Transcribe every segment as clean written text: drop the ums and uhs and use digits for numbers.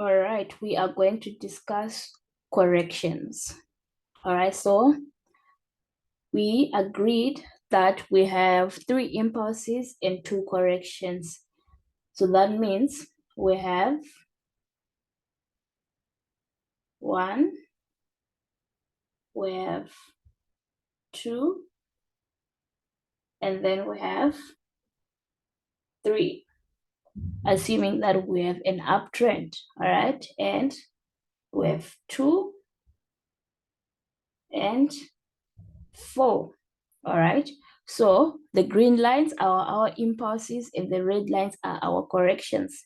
All right, we are going to discuss corrections. All right, so we agreed that we have 3 impulses and 2 corrections. So that means we have 1, we have 2, and then we have 3, assuming that we have an uptrend. All right, and we have 2 and 4. All right, so the green lines are our impulses and the red lines are our corrections.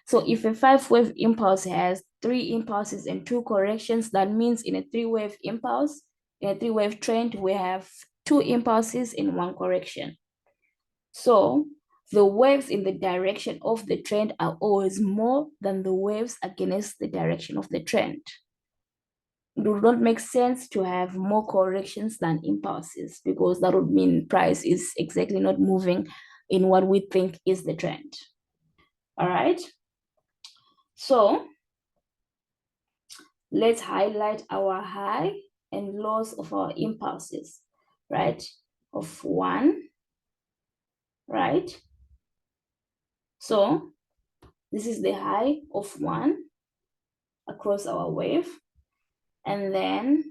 So if a 5-wave impulse has 3 impulses and 2 corrections, that means in a 3-wave impulse, in a 3-wave trend, we have 2 impulses and 1 correction. So the waves in the direction of the trend are always more than the waves against the direction of the trend. It would not make sense to have more corrections than impulses, because that would mean price is exactly not moving in what we think is the trend. All right, so let's highlight our high and lows of our impulses, right? Of 1, right? So this is the high of 1 across our wave, and then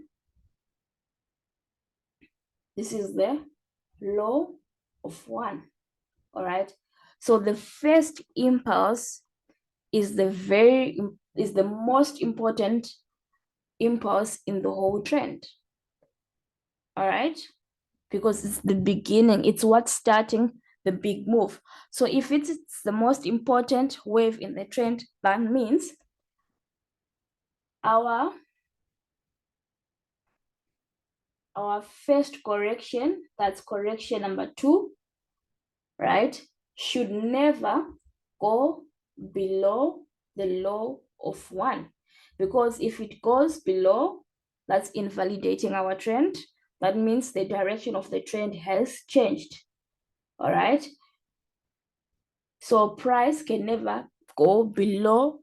this is the low of 1. All right, so the first impulse is the most important impulse in the whole trend. All right, because it's the beginning, it's what's starting the big move. So if it's the most important wave in the trend, that means our first correction, that's correction number 2, right, should never go below the low of 1, because if it goes below, that's invalidating our trend. That means the direction of the trend has changed. All right, so price can never go below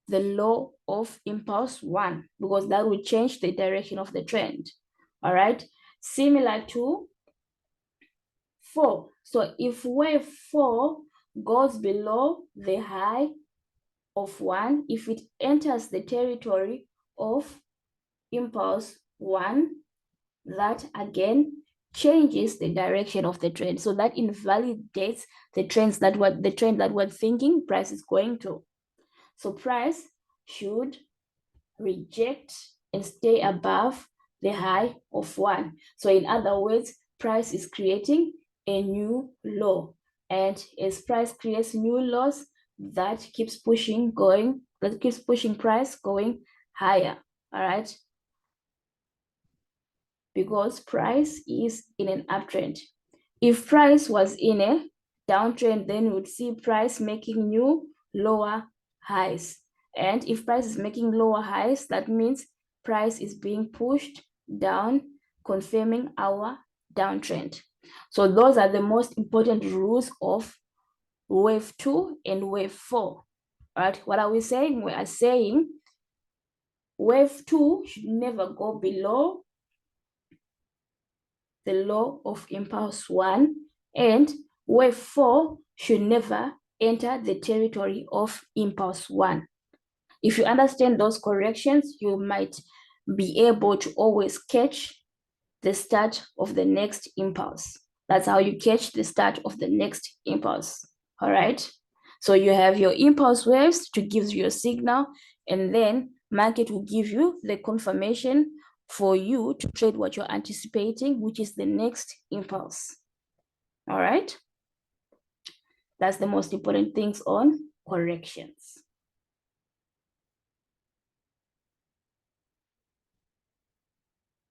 the low of impulse 1, because that will change the direction of the trend. All right, similar to 4. So if wave 4 goes below the high of 1, if it enters the territory of impulse 1, that again changes the direction of the trend. So that invalidates the trend that we're thinking price is going to. So price should reject and stay above the high of 1. So in other words, price is creating a new low, and as price creates new lows, that keeps pushing price going higher. All right, because price is in an uptrend. If price was in a downtrend, then we would see price making new lower highs. And if price is making lower highs, that means price is being pushed down, confirming our downtrend. So those are the most important rules of wave 2 and wave 4. Right? What are we saying? We are saying wave 2 should never go below the low of impulse 1, and wave 4 should never enter the territory of impulse 1. If you understand those corrections, you might be able to always catch the start of the next impulse. That's how you catch the start of the next impulse. All right, so you have your impulse waves to give you a signal, and then market will give you the confirmation for you to trade what you're anticipating, which is the next impulse. All right, that's the most important things on corrections.